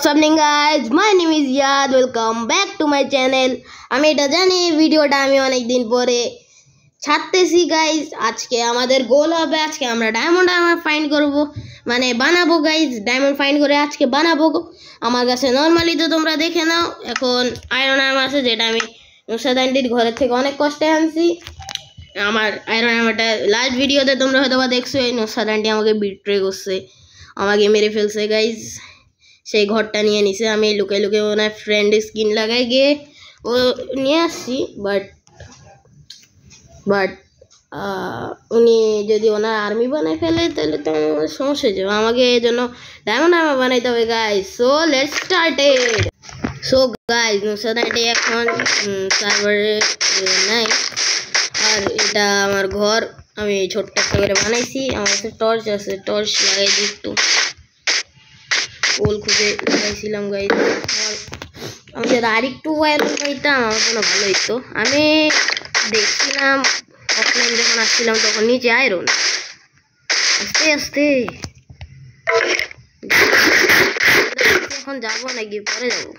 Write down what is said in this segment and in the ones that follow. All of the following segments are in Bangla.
What's happening guys? My name is Yad. Welcome back to my channel. আমি এটা জানি ভিডিওটা আমি অনেক দিন পরে ছাড়তেছি গাইস। আজকে আমাদের গোল হবে, আজকে আমরা ডায়মন্ড আর্মার ফাইন্ড করব, মানে বানাবো গাইস। ডায়মন্ড ফাইন্ড করে আজকে বানাবো। আমার কাছে নরমালি তো তোমরা দেখে নাও, এখন আয়রন আর্মার আছে যেটা আমি নুসরাত আন্টির ঘরের থেকে অনেক কষ্টে আনছি। আমার আয়রন আর্মারটা লাস্ট ভিডিওতে তোমরা হয়তো বা দেখছো, এই নুসরাত আন্টি আমাকে বিট্রে করছে, আমাকে মেরে ফেলছে গাইস। সেই ঘরটা নিয়ে নিছে, আমি লুকে লুকে ওনার ফ্রেন্ড স্কিন লাগাই গিয়ে ও নিয়ে আসছি। বাট উনি যদি ওনার আর্মি বানাই ফেলে তাহলে তো সমস্যা হয়ে যাবে, আমাকে এই জন্য ডায়মন্ড আর্মার বানাইতে হবে guys. So let's started. So guys Nusrat aunty এখন সার্ভারে নাই, আর এটা আমার ঘর, আমি ছোট্ট একটা করে বানাইছি। আমার কাছে টর্চ আছে, টর্চ লাগাই দিই একটু। পোল খুঁজে লাগাইছিলাম গাইস, আমি যদি আর একটু আয়রন পাইতাম আমার জন্য ভালো হইতো। আমি দেখছিলাম অফলাইন যখন আসছিলাম তখন নিচে আয়রন, আস্তে আস্তে এখন যাবো নাকি পরে যাবো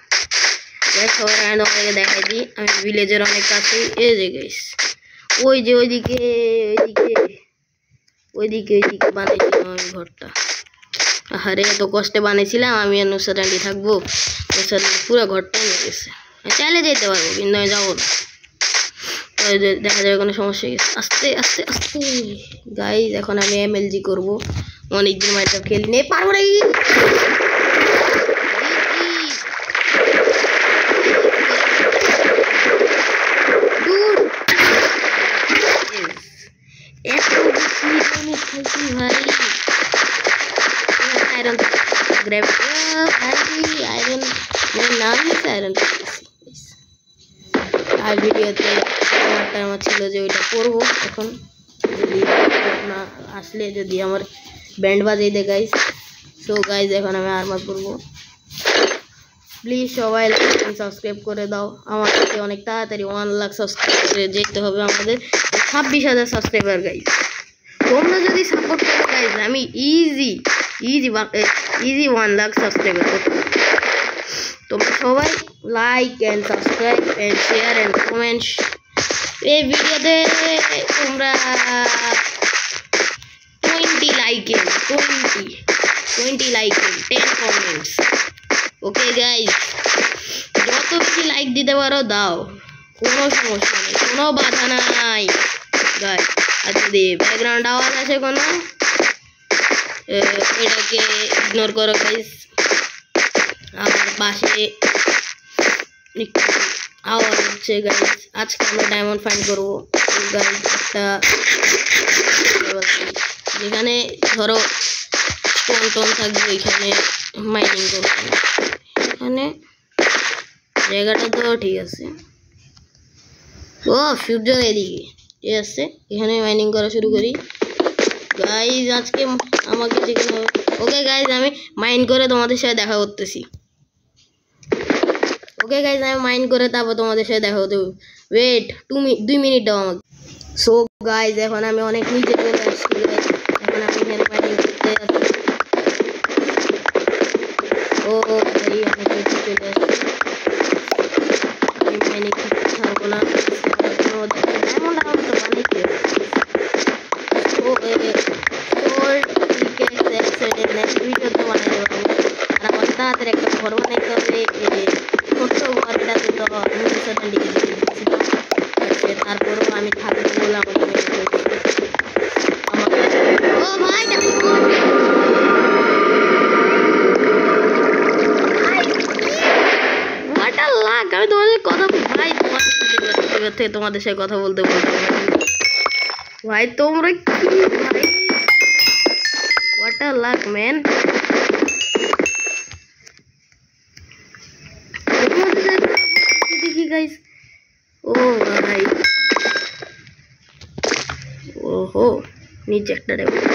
সবার আগে তোমাদেরকে দেখাই দিই। আমি ভিলেজের অনেক কাছে, এই যে গাইস ওই যে ওইদিকে বানাইছিলাম আমি ঘরটা। আরে এত কষ্টে বানিয়েছিলাম আমি, আর নুসরাত আন্টি থাকবো, নুসরাত পুরো ঘরটাই নিয়ে গেছে। চাইলে যেতে পারবো কিন্তু আমি যাবো না, দেখা যাবে কোনো সমস্যা হয়ে গেছে। আস্তে আস্তে আস্তে গাইজ, এখন আমি MLG করবো, অনেকদিন মাইনক্রাফট খেলি নেই, পারবো নাকি? ভাই আয়রন আয়রন নাম হয়েছে আয়রন। আর ভিডিওতে আমার ছিল যে ওইটা করবো, এখন যদি না আসলে যদি আমার ব্যান্ড বাজিয়ে দেয় গাইজ। সো গাইজ এখন আমি আর্মার করবো, প্লিজ সবাই সাবস্ক্রাইব করে দাও। আমাকে অনেক তাড়াতাড়ি 1 লাখ সাবস্ক্রাইব যেতে হবে, আমাদের 26,000 সাবস্ক্রাইবার গাইজ। তোমরা যদি সাপোর্ট করো গাইজ, আমি ইজি 1 লাখ সাবস্ক্রাইবার করতে। তোমরা সবাই like and subscribe and share and comments. এই ভিডিওতে তোমরা 20 লাইক 10 কমেন্টস। ওকে গাইজ, যত বেশি লাইক দিতে পারো দাও, কোনো সমস্যা নেই, কোনো বাধা নাই গাইজ। আর যদি ব্যাকগ্রাউন্ড আওয়াজ আসে কোনো, এটাকে ইগনোর করো গাইজ। আমার পাশে একটু আওয়াজ হচ্ছে গাইজ। আজকে আমরা ডায়মন্ড ফাইন্ড করবো গাইজ, একটা যেখানে ধরো স্টোন টোন থাকবে, ওইখানে মাইনিং করবো। এখানে জায়গাটা তো ঠিক আছে, ও সূর্য এদিকে ঠিক আছে, এখানে মাইনিং করা শুরু করি গাইজ। আজকে আমাকে যেখানে ওকে গাইজ, আমি মাইন্ড করে তোমাদের সাথে দেখা করতেছি। ওকে গাইজ, আমি মাইন্ড করে তারপর তোমাদের সাথে দেখা হতে, ওয়েট 2 মিনিট দাও আমাকে। সো গাইজ এখন আমি অনেক নিচে চলে আসছি, এখন আমি এখানে মাইনিং করতে যাচ্ছি। ও ভাই আমি নিচে চলে আসছি, আমি মাইনিং করতে থাকবো না, এমন আমার তো বানাইতে ভিডিওতে বানাইতে পারবো। আর আমার তাড়াতাড়ি একটা ঘর বানাইতে হবে, ছোট্ট ঘরটাতে তো নুসরাত আন্টিকে দিয়ে দিচ্ছিলাম, তারপরেও আমি থাকবো বলে আমাকে মেরে ফেলছি। আমাকে ও ভাই ওয়াটার লাগ, আমি তোমাদের কথা ভাই তোমাদের সাথে কথা বলতে ভাই তোমরা কি ভাই, ওয়াটার লাগ ম্যান। দেখি গাইস, ও ভাই ওহো নিচে একটা ডায়মন্ড,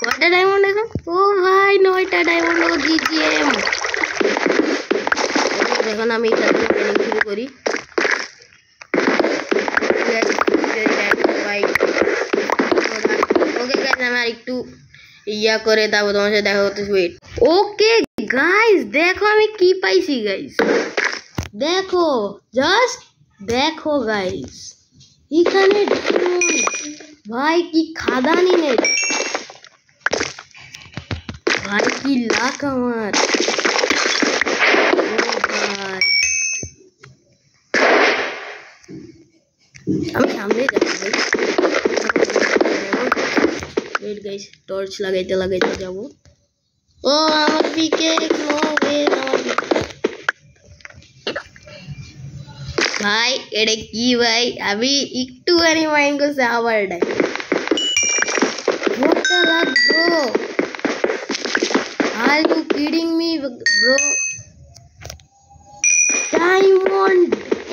কয়টা ডায়মন্ড এখন? ও ভাই 9টা ডায়মন্ড, ও GGM। এখন আমি এটা শুরু করি। ওকে গাইস, আমি আর একটু ইয়া করে তারপর তোমার সাথে দেখা করতেছি। ওয়েট ওকে গাইস, দেখো আমি কি পাইছি গাইস, দেখো জাস্ট দেখো গাইস, এখানে ভাই কি খাদানি নেট, ভাই কি লাখ আমার, ভাই আমি সামনে যাবো ওয়েট গাইস, টর্চ লাগাইতে লাগাইতে যাব। ও আমার পিকে নো ওয়েট, আমার ভাই এটা কি ভাই, আমি একটুখানি মাইন্ড করছি আবার এটাই ভোটটা লাগ bro, are you kidding me bro, diamond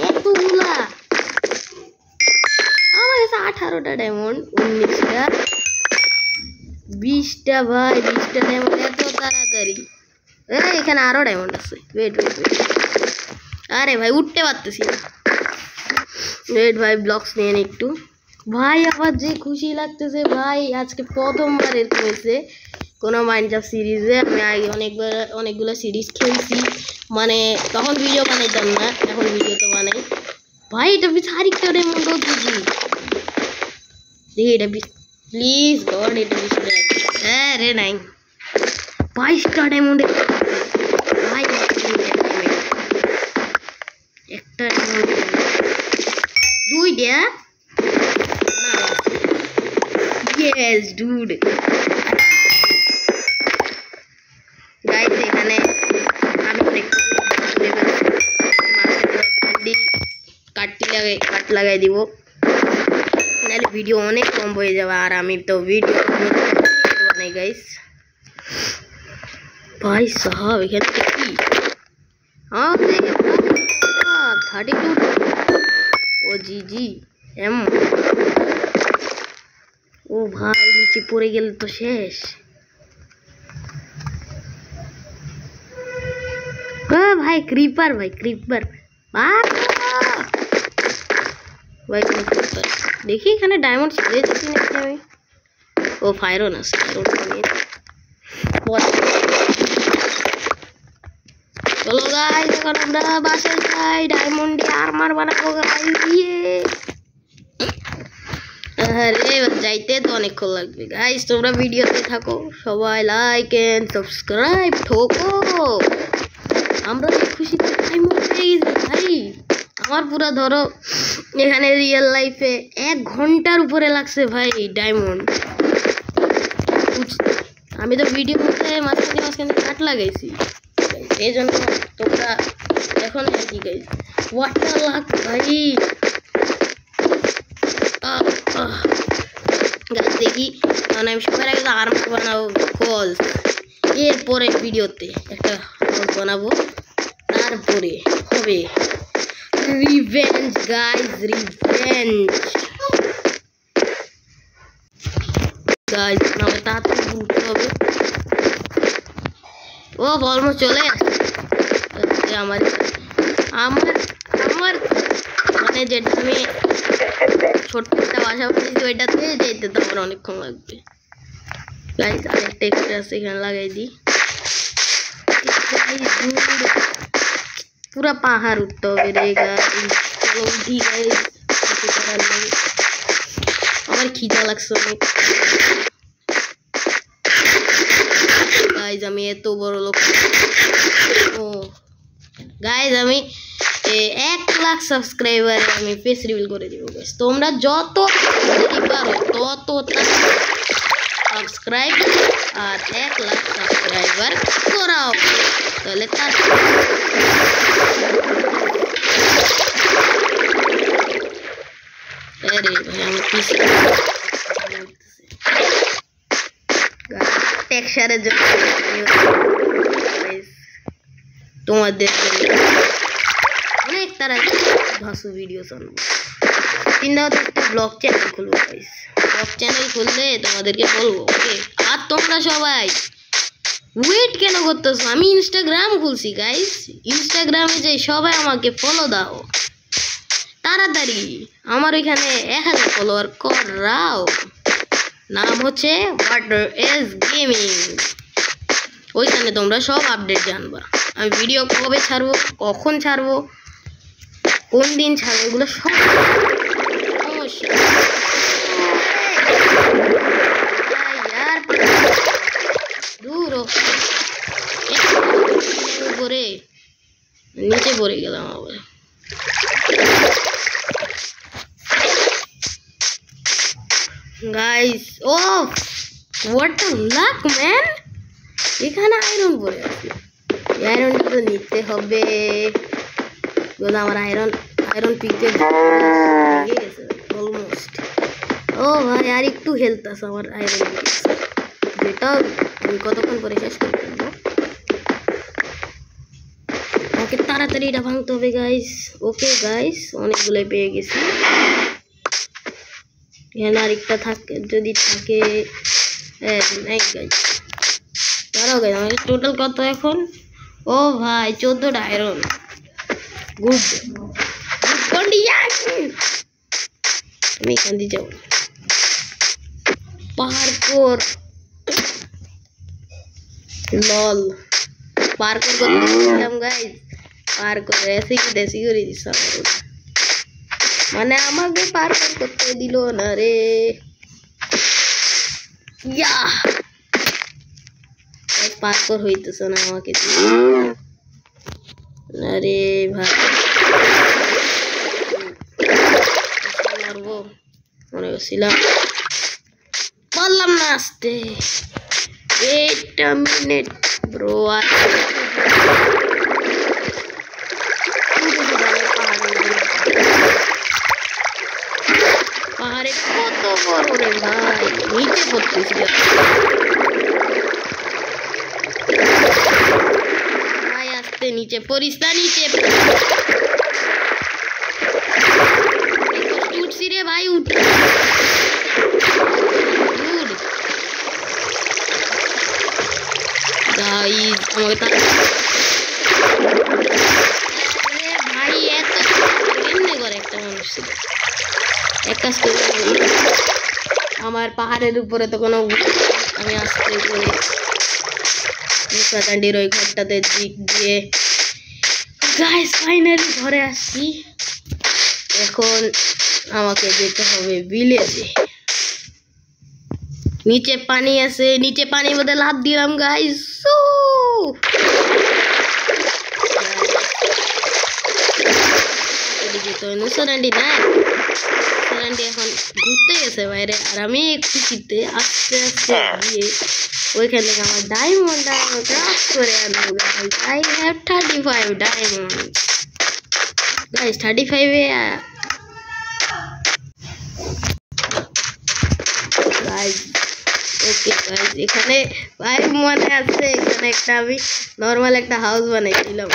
এতগুলা, আমার কাছে 18টা ডায়মন্ড, 19টা 20টা ভাই, 20টা ডায়মন্ড এত তাড়াতাড়ি, এখানে আরো ডায়মন্ড আছে, ওয়েট ওয়েট ওয়েট, আরে ভাই উঠতে পারতেছি না, ওয়েট ভাই ব্লকস নিয়ে নি একটু, ভাই আবার যে খুশি লাগতেছে ভাই, আজকে প্রথমবার এরকম হয়েছে কোনো মাইনক্রাফট সিরিজে, আমি আগে অনেকগুলো সিরিজ খেলছি, মানে তখন ভিডিও বানাইতাম না, এখন ভিডিও তো বানাই ভাই, এটা বিশ আরেকটা ডায়মন্ড হচ্ছে দেখি, এটা প্লিজ গড, এটা বিশ হ্যাঁ রে নাই 22টা ডায়মন্ড ভাই, একটা ডায়মন্ড 2টা, ইয়েস ডুড গাইস, এখানে আমি কাট লাগাই দিব, নাহলে ভিডিও অনেক কম হয়ে যাবে, আর আমি তো ভিডিও বানাই গাইস। ভাই সাহাব এখানে কি 32 ও জি এম, ও ভাই নিচে পড়ে গেলে তো শেষ, ভাই ক্রিপার, ভাই ক্রিপার ভাই ক্রিপার, দেখি এখানে ডায়মন্ড ছেড়ে দিচ্ছি নাকি আমি, ও ফায়ারন আছে, চলো গাইস এখন আমরা বাসায় যাই, ডায়মন্ড দিয়ে আর্মার বানাবো গাইস, আরে যাইতে তো অনেকক্ষণ লাগবে গাইস, তোমরা ভিডিওতে থাকো, সবাই লাইক এন্ড সাবস্ক্রাইব ঠোকো, আমরা খুশিতে ডায়মন্ড পেয়ে গেছি ভাই, আমার পুরো ধরো এখানে রিয়েল লাইফে 1 ঘন্টার উপরে লাগছে ভাই ডায়মন্ড, আমি তো ভিডিও করতে মাঝখানে কাট লাগাইছি, এই জন্য তোমরা এখন কি গাইস, ওয়াটার লাগ ভাই, গাইস দেখি, কারণ আমি সবার আগে আর্মার বানাবো কলস, এরপরে ভিডিওতে একটা বানাবো, তারপরে হবে রিভেঞ্জ গাইস, রিভেঞ্জ গাইস, আমাকে তাড়াতাড়ি ঘুরতে হবে, ও অলমোস্ট চলে আসছে, আমার মানে যেটা আমি ছোট্ট একটা বাসা বানিয়েছি ওইটাতে যেতে তো আমার অনেকক্ষণ লাগবে গাইস, আরেকটা এক্সট্রা আছে এখানে লাগাই দিই, পুরা পাহাড় উঠতে হবে রে গাইস, চলো উঠি গাইস, আমার খিদা লাগছে অনেক গাইস, আমি এত বড় লোক, ও গাইস আমি 1 লাখ সাবস্ক্রাইবারে আমি ফেস রিভিল করে দিব গাইস, তোমরা যত পারো তত সাবস্ক্রাইব আর 1 লাখ সাবস্ক্রাইবার করাও, তাহলে তার আরে ভাই আমি পিছে টেক্সচারের জন্য তোমাদের অনেক তারা ভাসু ভিডিও আনবো, চিন্তা একটা ব্লগ চ্যানেল খুলবো গাইস, ব্লগ চ্যানেল খুললে তোমাদেরকে বলবো, ওকে? আর তোমরা সবাই ওয়েট কেন করতেছো, আমি ইনস্টাগ্রাম খুলছি গাইস, ইনস্টাগ্রামে যে সবাই আমাকে ফলো দাও তাড়াতাড়ি, আমার ওইখানে 1000 ফলোয়ার করাও, নাম হচ্ছে ওয়াটার এস গেমিং, ওইখানে তোমরা সব আপডেট জানবা। আমি ভিডিও কবে ছাড়বো, কখন ছাড়বো, কোন দিন ছাড়বো, এগুলো সব সমস্যা। দূর উপরে নিচে পড়ে গেলাম আবার। Guys, oh what a luck man, এখানে আয়রন পড়ে আছে। আয়রনটা তো নিতে হবে। আমার আয়রন পিকে গেছে অলমোস্ট। ও ভাই, আর একটু হেলথ আছে আমার আয়রন পিকে, যেটা আমি কতক্ষণ পরে শেষ করে ফেলবো। আমাকে তাড়াতাড়ি এটা ভাঙতে হবে গাইস। ওকে গাইস, অনেকগুলো পেয়ে গেছি। এখানে আরেকটা থাকে, যদি থাকে নাই গাইস। দাঁড়াও গাইস, আমাদের টোটাল কত এখন? ও ভাই, 14টা আয়রন। Good condition. আমি এখান দিয়ে যাবো পাহাড় লল পার্কর করতেছিলাম গাইস। পার্কর দেশি করে দিস, মানে আমাকে পার্কর করতে দিল না রে। ইয়া পার্কর হইতেছে না আমাকে, আরে ভাই মারবো মনে করছিলাম, পারলাম না আসতে। Wait a minute bro, পাহাড়ে কত বড় রে ভাই, নিচে পড়তেছি ভাই, আসতে নিচে পড়িস না, নিচে উঠছি রে ভাই, উঠ গাইস। আমাকে ভাই এত কেমনে করে একটা মানুষ? এক কাজ করে, আমার পাহাড়ের উপরে তো কোনো, আমি আসতে করে মুসাকান্ডির ওই ঘরটাতে দিক দিয়ে গাইস ফাইনালি ঘরে আসছি। এখন আমাকে যেতে হবে ভিলেজে। নিচে পানি আছে, নিচে পানির মধ্যে লাফ দিলাম গাইস। নুসারান্ডি না, নুসারান্ডি এখন ঘুরতে গেছে বাইরে, আর আমি একটু শীতে আস্তে আস্তে গিয়ে ওইখান থেকে আমার ডায়মন্ড ক্রাফট করে আনবো guys. I have 35 diamond guys. 35-এ গাইস। ওকে গাইস, এখানে ভাই মনে আছে, এখানে একটা আমি নর্মাল একটা হাউস বানাইছিলাম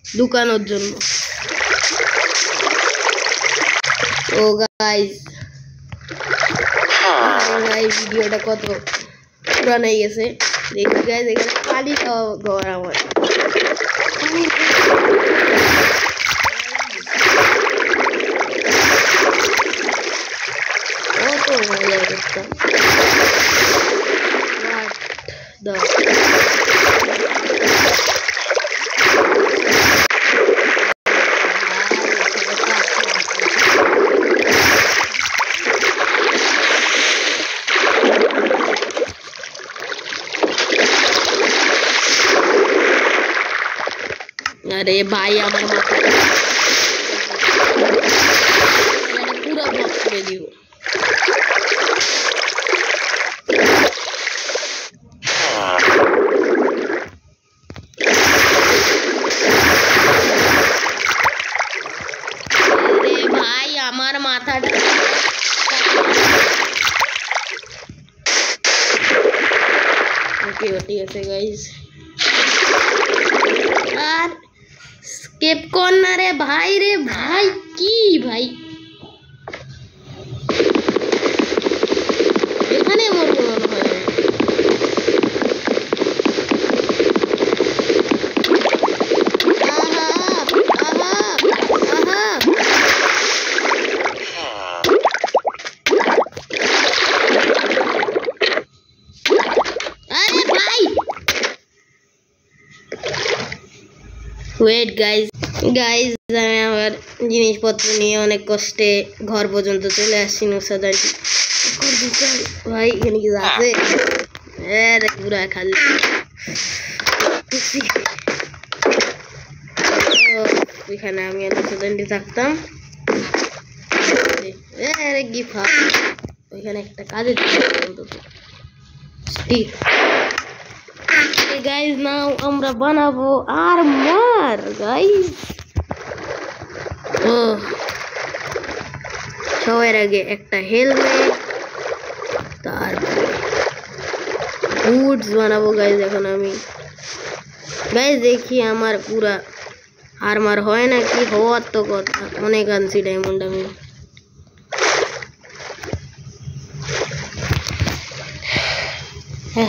দোকানের জন্য। ও গাইস, ভাই ভিডিওটা কত পুরান হয়ে গেছে দেখি গাইস। এখানে পানি খাওয়া ঘর আমার, কত মজা করতাম। अरे भाई আমার মাথা পুরো ব্লক করে দিও। अरे भाई আমার মাথাটা ওকে ঠিক আছে গাইস। আর স্কেপ কর্নারে ভাই রে ভাই, কি ভাই এখানে মরবো মনে হয়। আরে ওয়েট গাইজ গাইজ আমি আমার জিনিসপত্র নিয়ে অনেক কষ্টে ঘর পর্যন্ত চলে আসছি নুসরাত আন্টি ভাই এখানে কি আছে পুরা খালি এখানে আমি নুসরাত আন্টি থাকতাম ওইখানে একটা কাজের গাইজ নাও আমরা বানাবো আর্মার গাইজ ও সবার আগে একটা হেলমেট তারপরে বুটস বানাবো গাইজ এখন আমি গাইজ দেখি আমার পুরা আর্মার হয় নাকি হওয়ার তো কথা অনেক আনছি ডায়মন্ড আমি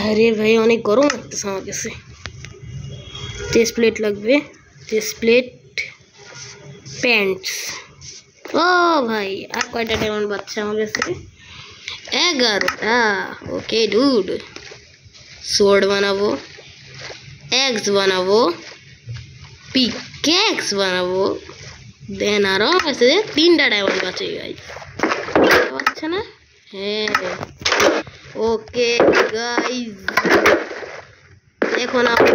আরে ভাই অনেক গরম লাগতেছে আমার কাছে চেস্ট প্লেট লাগবে চেস্ট প্লেট প্যান্টস ও ভাই আর কয়টা ডায়মন্ড পাচ্ছে আমার কাছে 11টা ওকে ডুড সোর্ড বানাবো এক্স বানাবো পিকেক্স বানাবো দেন আরো আছে 3টা ডায়মন্ড আছে গাইস পাচ্ছে না হ্যাঁ ওকে গাইস এখন আমি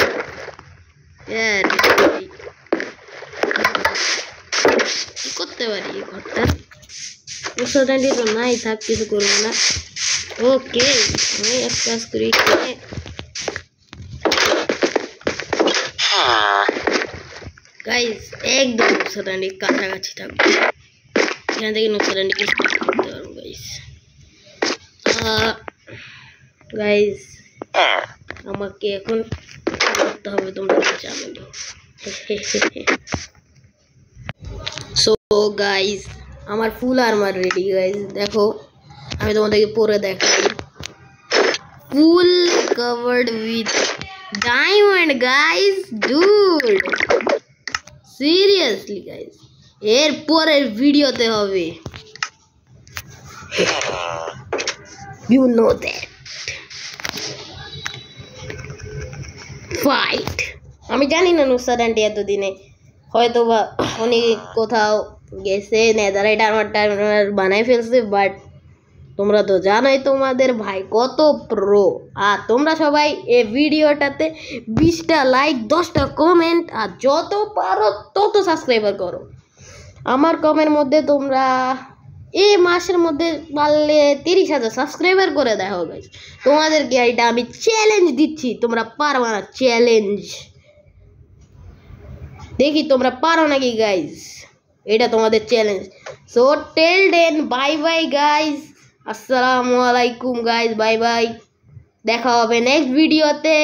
কি করতে পারি এই ঘরটা নুসরাত তো নাই থাক কিছু করবো না ওকে আমি এক কাজ করি গাইস একদম নুসরাত আন্টির কাছাকাছি থাকবো এখান থেকে নুসরাত আন্টিকে করতে পারবো গাইস গাইস আমাকে এখন করতে হবে তোমরা জানো সো গাইস আমার ফুল আর্মার রেডি গাইস দেখো আমি তোমাদেরকে পরে দেখাই full covered with diamond guys dude seriously guys এর পরের ভিডিওতে হবে you know that ফাইট আমি জানি না নুসরাত আন্টি এতদিনে হয়তো বা উনি কোথাও গেছে নেদারাইট আর্মার বানাই ফেলছে বাট তোমরা তো জানোই তোমাদের ভাই কত প্রো আর তোমরা সবাই এই ভিডিওটাতে 20টা লাইক 10টা কমেন্ট আর যত পারো তত সাবস্ক্রাইবার করো আমার কমেন্ট মধ্যে তোমরা এই মাসের মধ্যে পারলে 30,000 সাবস্ক্রাইবার করে দেখো গাইস তোমাদেরকে এটা আমি চ্যালেঞ্জ দিচ্ছি তোমরা পারবা না চ্যালেঞ্জ দেখি তোমরা পারো নাকি গাইস এটা তোমাদের চ্যালেঞ্জ সো টেল দেন বাই বাই গাইস আসসালামু আলাইকুম গাইস বাই বাই দেখা হবে নেক্সট ভিডিওতে